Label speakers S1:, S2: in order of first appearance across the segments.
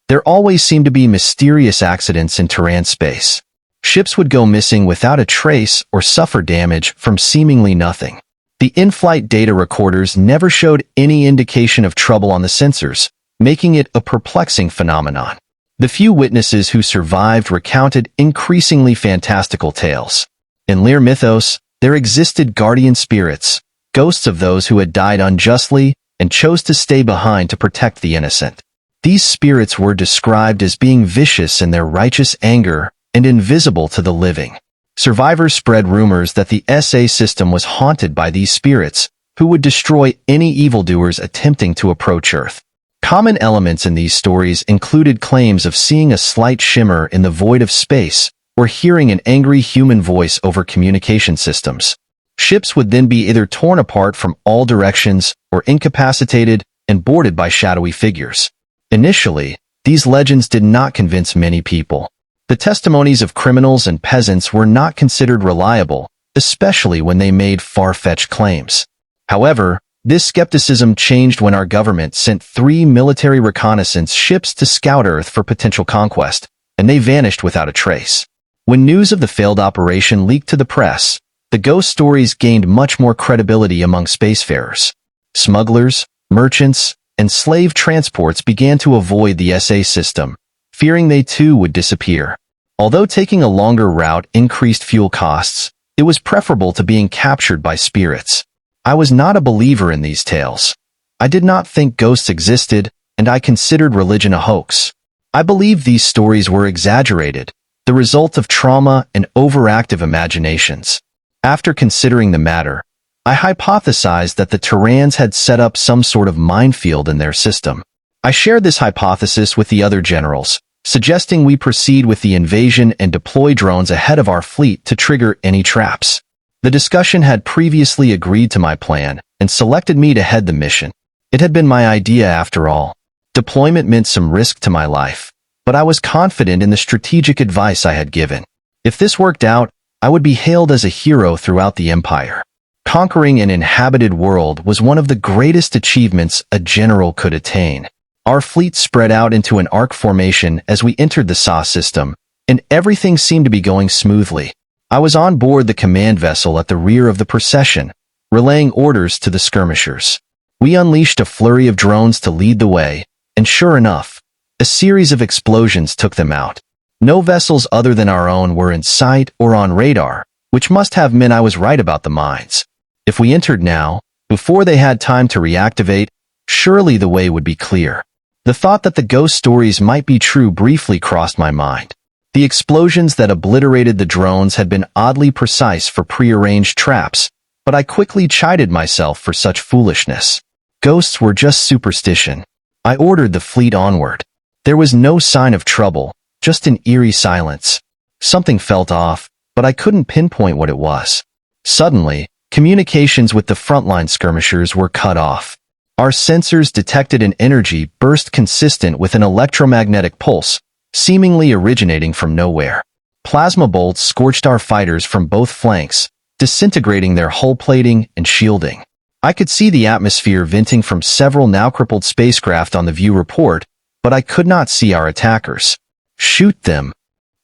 S1: There always seemed to be mysterious accidents in Terran space. Ships would go missing without a trace or suffer damage from seemingly nothing. The in-flight data recorders never showed any indication of trouble on the sensors, making it a perplexing phenomenon. The few witnesses who survived recounted increasingly fantastical tales. In Lear mythos, there existed guardian spirits, ghosts of those who had died unjustly and chose to stay behind to protect the innocent. These spirits were described as being vicious in their righteous anger and invisible to the living. Survivors spread rumors that the SA system was haunted by these spirits, who would destroy any evildoers attempting to approach Earth. Common elements in these stories included claims of seeing a slight shimmer in the void of space or hearing an angry human voice over communication systems. Ships would then be either torn apart from all directions or incapacitated and boarded by shadowy figures. Initially, these legends did not convince many people. The testimonies of criminals and peasants were not considered reliable, especially when they made far-fetched claims. However, this skepticism changed when our government sent 3 military reconnaissance ships to scout Earth for potential conquest, and they vanished without a trace. When news of the failed operation leaked to the press, the ghost stories gained much more credibility among spacefarers. Smugglers, merchants, and slave transports began to avoid the SA system, fearing they too would disappear. Although taking a longer route increased fuel costs, it was preferable to being captured by spirits. I was not a believer in these tales. I did not think ghosts existed, and I considered religion a hoax. I believed these stories were exaggerated, the result of trauma and overactive imaginations. After considering the matter, I hypothesized that the Terrans had set up some sort of minefield in their system. I shared this hypothesis with the other generals, suggesting we proceed with the invasion and deploy drones ahead of our fleet to trigger any traps. The discussion had previously agreed to my plan and selected me to head the mission. It had been my idea after all. Deployment meant some risk to my life, but I was confident in the strategic advice I had given. If this worked out, I would be hailed as a hero throughout the Empire. Conquering an inhabited world was one of the greatest achievements a general could attain. Our fleet spread out into an arc formation as we entered the SA system, and everything seemed to be going smoothly. I was on board the command vessel at the rear of the procession, relaying orders to the skirmishers. We unleashed a flurry of drones to lead the way, and sure enough, a series of explosions took them out. No vessels other than our own were in sight or on radar, which must have meant I was right about the mines. If we entered now, before they had time to reactivate, surely the way would be clear. The thought that the ghost stories might be true briefly crossed my mind. The explosions that obliterated the drones had been oddly precise for prearranged traps, but I quickly chided myself for such foolishness. Ghosts were just superstition. I ordered the fleet onward. There was no sign of trouble, just an eerie silence. Something felt off, but I couldn't pinpoint what it was. Suddenly, communications with the frontline skirmishers were cut off. Our sensors detected an energy burst consistent with an electromagnetic pulse, seemingly originating from nowhere. Plasma bolts scorched our fighters from both flanks, disintegrating their hull plating and shielding. I could see the atmosphere venting from several now crippled spacecraft on the view report, but I could not see our attackers. "Shoot them,"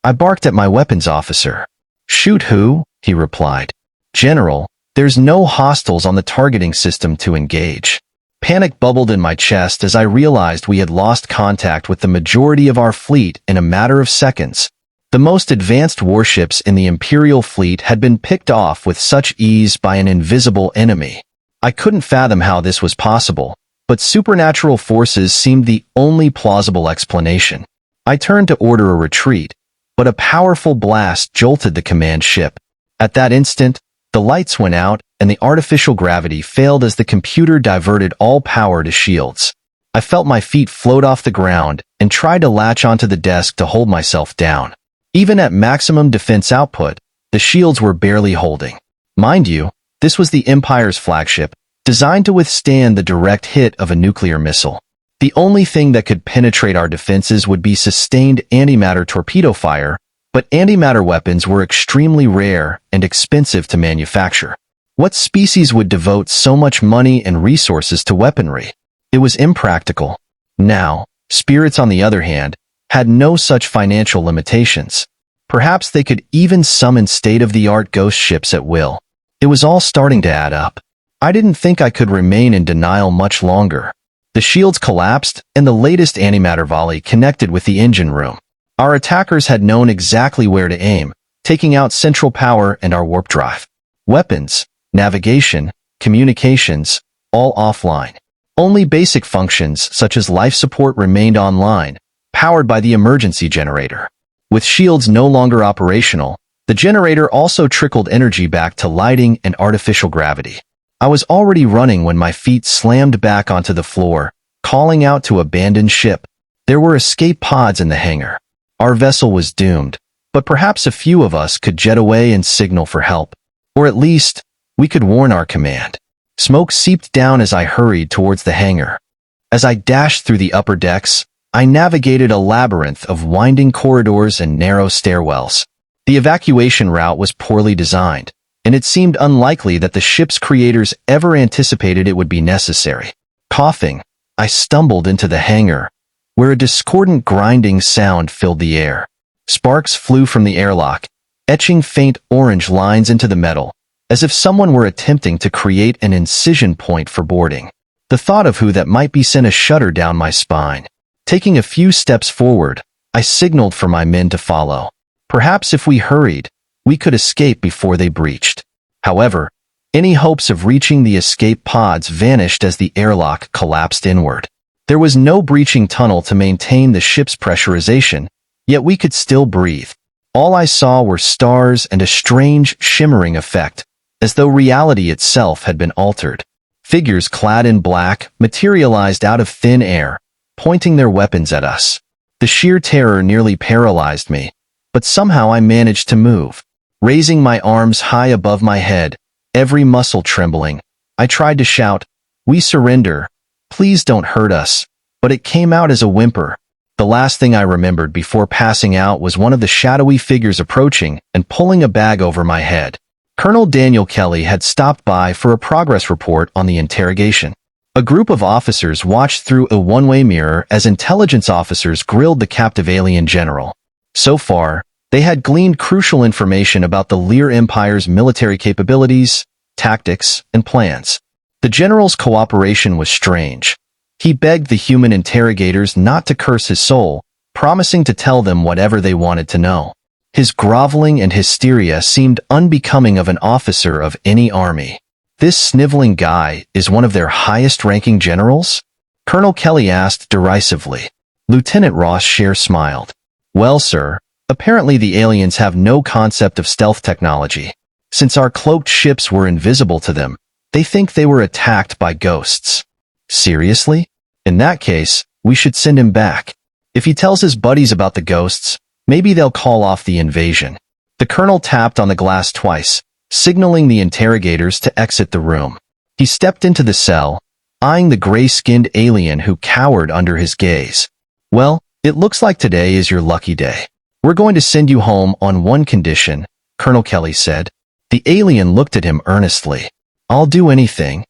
S1: I barked at my weapons officer. "Shoot who?" he replied. "General, there's no hostiles on the targeting system to engage." Panic bubbled in my chest as I realized we had lost contact with the majority of our fleet in a matter of seconds. The most advanced warships in the Imperial fleet had been picked off with such ease by an invisible enemy. I couldn't fathom how this was possible, but supernatural forces seemed the only plausible explanation. I turned to order a retreat, but a powerful blast jolted the command ship. At that instant, the lights went out and the artificial gravity failed as the computer diverted all power to shields. I felt my feet float off the ground and tried to latch onto the desk to hold myself down. Even at maximum defense output, the shields were barely holding. Mind you, this was the Empire's flagship, designed to withstand the direct hit of a nuclear missile. The only thing that could penetrate our defenses would be sustained antimatter torpedo fire, but antimatter weapons were extremely rare and expensive to manufacture. What species would devote so much money and resources to weaponry? It was impractical. Now, Spirits, on the other hand, had no such financial limitations. Perhaps they could even summon state-of-the-art ghost ships at will. It was all starting to add up. I didn't think I could remain in denial much longer. The shields collapsed, and the latest antimatter volley connected with the engine room. Our attackers had known exactly where to aim, taking out central power and our warp drive. Weapons, navigation, communications, all offline. Only basic functions such as life support remained online, powered by the emergency generator. With shields no longer operational, the generator also trickled energy back to lighting and artificial gravity. I was already running when my feet slammed back onto the floor, calling out to abandoned ship. There were escape pods in the hangar. Our vessel was doomed, but perhaps a few of us could jet away and signal for help. Or at least, we could warn our command. Smoke seeped down as I hurried towards the hangar. As I dashed through the upper decks, I navigated a labyrinth of winding corridors and narrow stairwells. The evacuation route was poorly designed, and it seemed unlikely that the ship's creators ever anticipated it would be necessary. Coughing, I stumbled into the hangar, where a discordant grinding sound filled the air. Sparks flew from the airlock, etching faint orange lines into the metal, as if someone were attempting to create an incision point for boarding. The thought of who that might be sent a shudder down my spine. Taking a few steps forward, I signaled for my men to follow. Perhaps if we hurried, we could escape before they breached. However, any hopes of reaching the escape pods vanished as the airlock collapsed inward. There was no breaching tunnel to maintain the ship's pressurization, yet we could still breathe. All I saw were stars and a strange, shimmering effect, as though reality itself had been altered. Figures clad in black materialized out of thin air, pointing their weapons at us. The sheer terror nearly paralyzed me, but somehow I managed to move. Raising my arms high above my head, every muscle trembling, I tried to shout, "We surrender. Please don't hurt us," but it came out as a whimper. The last thing I remembered before passing out was one of the shadowy figures approaching and pulling a bag over my head. Colonel Daniel Kelly had stopped by for a progress report on the interrogation. A group of officers watched through a one-way mirror as intelligence officers grilled the captive alien general. So far, they had gleaned crucial information about the Lear Empire's military capabilities, tactics, and plans. The general's cooperation was strange. He begged the human interrogators not to curse his soul, promising to tell them whatever they wanted to know. His groveling and hysteria seemed unbecoming of an officer of any army. This sniveling guy is one of their highest-ranking generals? Colonel Kelly asked derisively. Lieutenant Ross Scher smiled. Well, sir, apparently the aliens have no concept of stealth technology. Since our cloaked ships were invisible to them, they think they were attacked by ghosts. Seriously? In that case, we should send him back. If he tells his buddies about the ghosts, maybe they'll call off the invasion. The colonel tapped on the glass twice, signaling the interrogators to exit the room. He stepped into the cell, eyeing the gray-skinned alien who cowered under his gaze. Well, it looks like today is your lucky day. We're going to send you home on one condition, Colonel Kelly said. The alien looked at him earnestly. I'll do anything.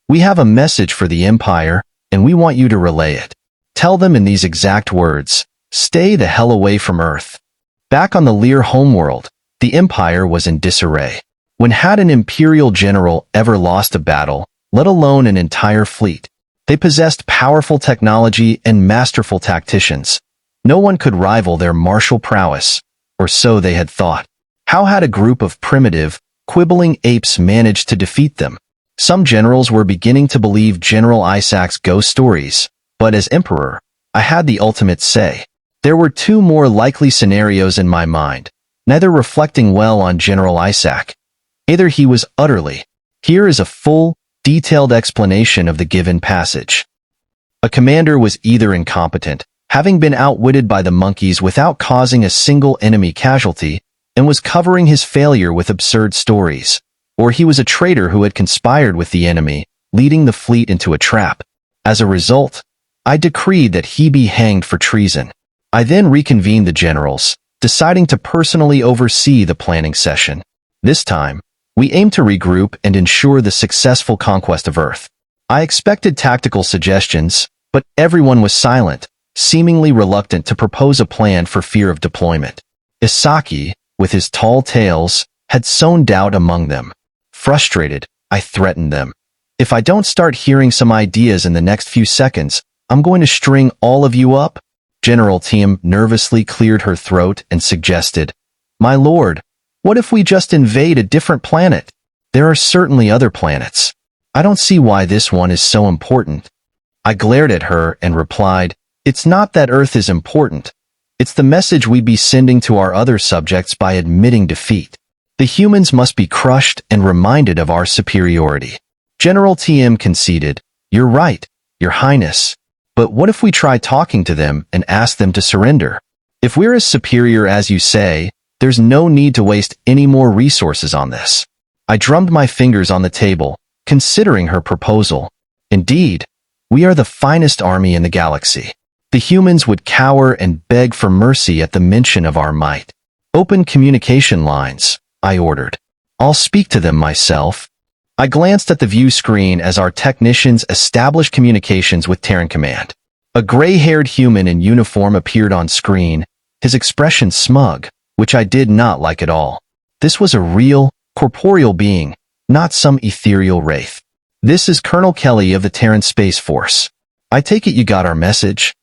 S1: We have a message for the Empire, and we want you to relay it. Tell them in these exact words, stay the hell away from Earth. Back on the Lear homeworld, the Empire was in disarray. When had an Imperial general ever lost a battle, let alone an entire fleet? They possessed powerful technology and masterful tacticians. No one could rival their martial prowess, or so they had thought. How had a group of primitive, quibbling apes managed to defeat them? Some generals were beginning to believe General Isaac's ghost stories, but as emperor, I had the ultimate say. There were two more likely scenarios in my mind, neither reflecting well on General Isaac. Either he was utterly. Here is a full, detailed explanation of the given passage. A commander was either incompetent, having been outwitted by the monkeys without causing a single enemy casualty, and was covering his failure with absurd stories, or he was a traitor who had conspired with the enemy, leading the fleet into a trap. As a result, I decreed that he be hanged for treason. I then reconvened the generals, deciding to personally oversee the planning session. This time, we aimed to regroup and ensure the successful conquest of Earth. I expected tactical suggestions, but everyone was silent, seemingly reluctant to propose a plan for fear of deployment. Isaki, with his tall tales, had sown doubt among them. Frustrated, I threatened them. If I don't start hearing some ideas in the next few seconds, I'm going to string all of you up. General Tiem nervously cleared her throat and suggested, "My lord, what if we just invade a different planet? There are certainly other planets. I don't see why this one is so important." I glared at her and replied, "It's not that Earth is important. It's the message we'd be sending to our other subjects by admitting defeat. The humans must be crushed and reminded of our superiority." General TM conceded, "You're right, Your Highness. But what if we try talking to them and ask them to surrender? If we're as superior as you say, there's no need to waste any more resources on this." I drummed my fingers on the table, considering her proposal. Indeed, we are the finest army in the galaxy. The humans would cower and beg for mercy at the mention of our might. "Open communication lines," I ordered. "I'll speak to them myself." I glanced at the view screen as our technicians established communications with Terran Command. A gray-haired human in uniform appeared on screen, his expression smug, which I did not like at all. This was a real, corporeal being, not some ethereal wraith. "This is Colonel Kelly of the Terran Space Force. I take it you got our message?"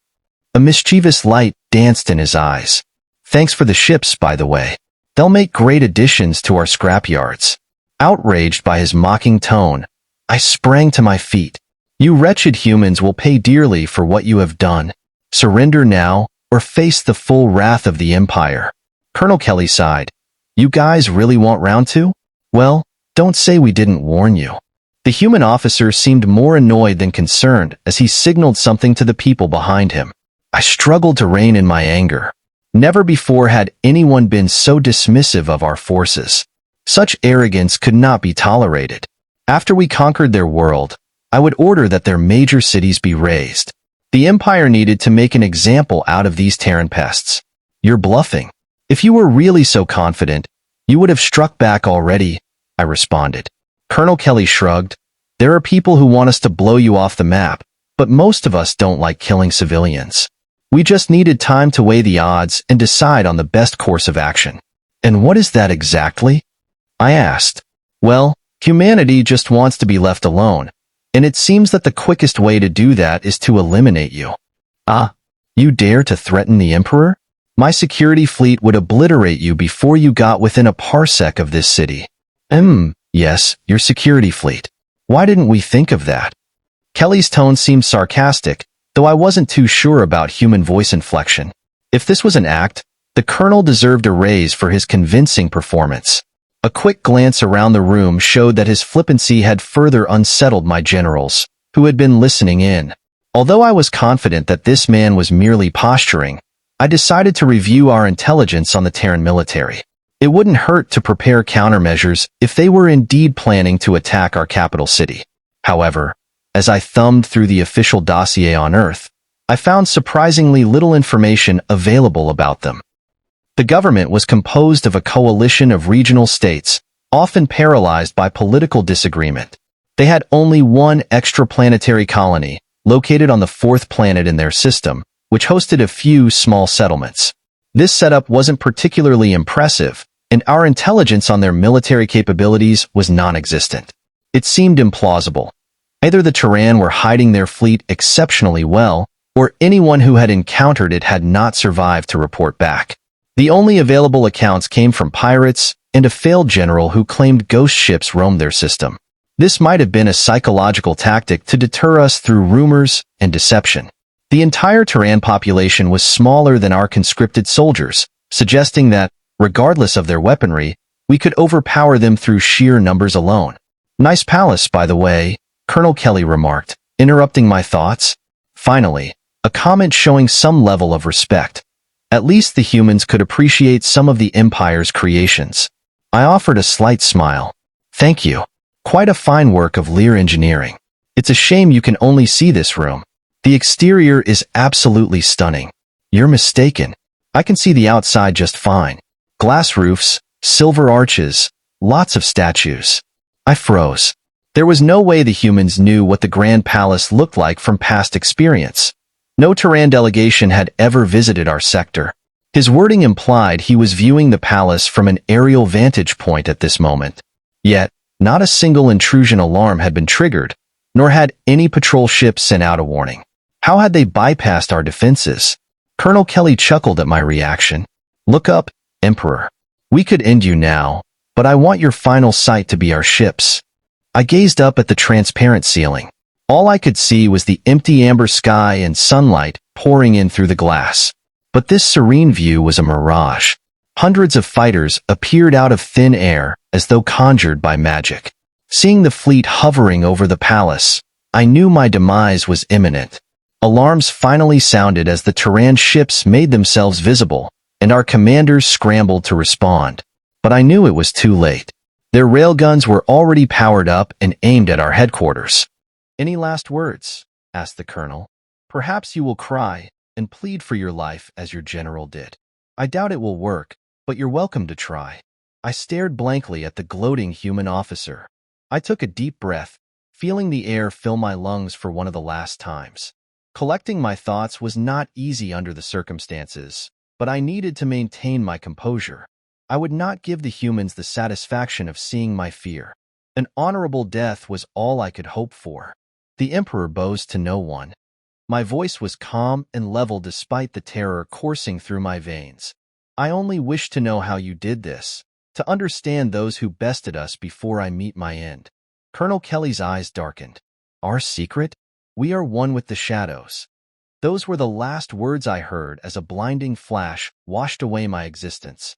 S1: A mischievous light danced in his eyes. "Thanks for the ships, by the way. They'll make great additions to our scrapyards." Outraged by his mocking tone, I sprang to my feet. "You wretched humans will pay dearly for what you have done. Surrender now, or face the full wrath of the Empire." Colonel Kelly sighed. "You guys really want round two? Well, don't say we didn't warn you." The human officer seemed more annoyed than concerned as he signaled something to the people behind him. I struggled to rein in my anger. Never before had anyone been so dismissive of our forces. Such arrogance could not be tolerated. After we conquered their world, I would order that their major cities be razed. The Empire needed to make an example out of these Terran pests. "You're bluffing. If you were really so confident, you would have struck back already," I responded. Colonel Kelly shrugged. "There are people who want us to blow you off the map, but most of us don't like killing civilians. We just needed time to weigh the odds and decide on the best course of action." "And what is that exactly?" I asked. "Well, humanity just wants to be left alone, and it seems that the quickest way to do that is to eliminate you." "Ah, you dare to threaten the Emperor? My security fleet would obliterate you before you got within a parsec of this city." Yes, your security fleet. Why didn't we think of that?" Kelly's tone seemed sarcastic, though I wasn't too sure about human voice inflection. If this was an act, the colonel deserved a raise for his convincing performance. A quick glance around the room showed that his flippancy had further unsettled my generals, who had been listening in. Although I was confident that this man was merely posturing, I decided to review our intelligence on the Terran military. It wouldn't hurt to prepare countermeasures if they were indeed planning to attack our capital city. However, as I thumbed through the official dossier on Earth, I found surprisingly little information available about them. The government was composed of a coalition of regional states, often paralyzed by political disagreement. They had only one extraplanetary colony, located on the fourth planet in their system, which hosted a few small settlements. This setup wasn't particularly impressive, and our intelligence on their military capabilities was non-existent. It seemed implausible. Either the Terran were hiding their fleet exceptionally well, or anyone who had encountered it had not survived to report back. The only available accounts came from pirates and a failed general who claimed ghost ships roamed their system. This might have been a psychological tactic to deter us through rumors and deception. The entire Terran population was smaller than our conscripted soldiers, suggesting that, regardless of their weaponry, we could overpower them through sheer numbers alone. "Nice palace, by the way," Colonel Kelly remarked, interrupting my thoughts. Finally, a comment showing some level of respect. At least the humans could appreciate some of the Empire's creations. I offered a slight smile. "Thank you. Quite a fine work of Lear engineering. It's a shame you can only see this room. The exterior is absolutely stunning." "You're mistaken. I can see the outside just fine. Glass roofs, silver arches, lots of statues." I froze. There was no way the humans knew what the Grand Palace looked like from past experience. No Terran delegation had ever visited our sector. His wording implied he was viewing the palace from an aerial vantage point at this moment. Yet, not a single intrusion alarm had been triggered, nor had any patrol ship sent out a warning. How had they bypassed our defenses? Colonel Kelly chuckled at my reaction. Look up, Emperor. We could end you now, but I want your final sight to be our ships. I gazed up at the transparent ceiling. All I could see was the empty amber sky and sunlight pouring in through the glass. But this serene view was a mirage. Hundreds of fighters appeared out of thin air as though conjured by magic. Seeing the fleet hovering over the palace, I knew my demise was imminent. Alarms finally sounded as the Terran ships made themselves visible, and our commanders scrambled to respond. But I knew it was too late. Their railguns were already powered up and aimed at our headquarters. "Any last words?" asked the colonel. "Perhaps you will cry and plead for your life as your general did. I doubt it will work, but you're welcome to try." I stared blankly at the gloating human officer. I took a deep breath, feeling the air fill my lungs for one of the last times. Collecting my thoughts was not easy under the circumstances, but I needed to maintain my composure. I would not give the humans the satisfaction of seeing my fear. An honorable death was all I could hope for. The Emperor bows to no one. My voice was calm and level despite the terror coursing through my veins. "I only wish to know how you did this, to understand those who bested us before I meet my end." Colonel Kelly's eyes darkened. "Our secret? We are one with the shadows." Those were the last words I heard as a blinding flash washed away my existence.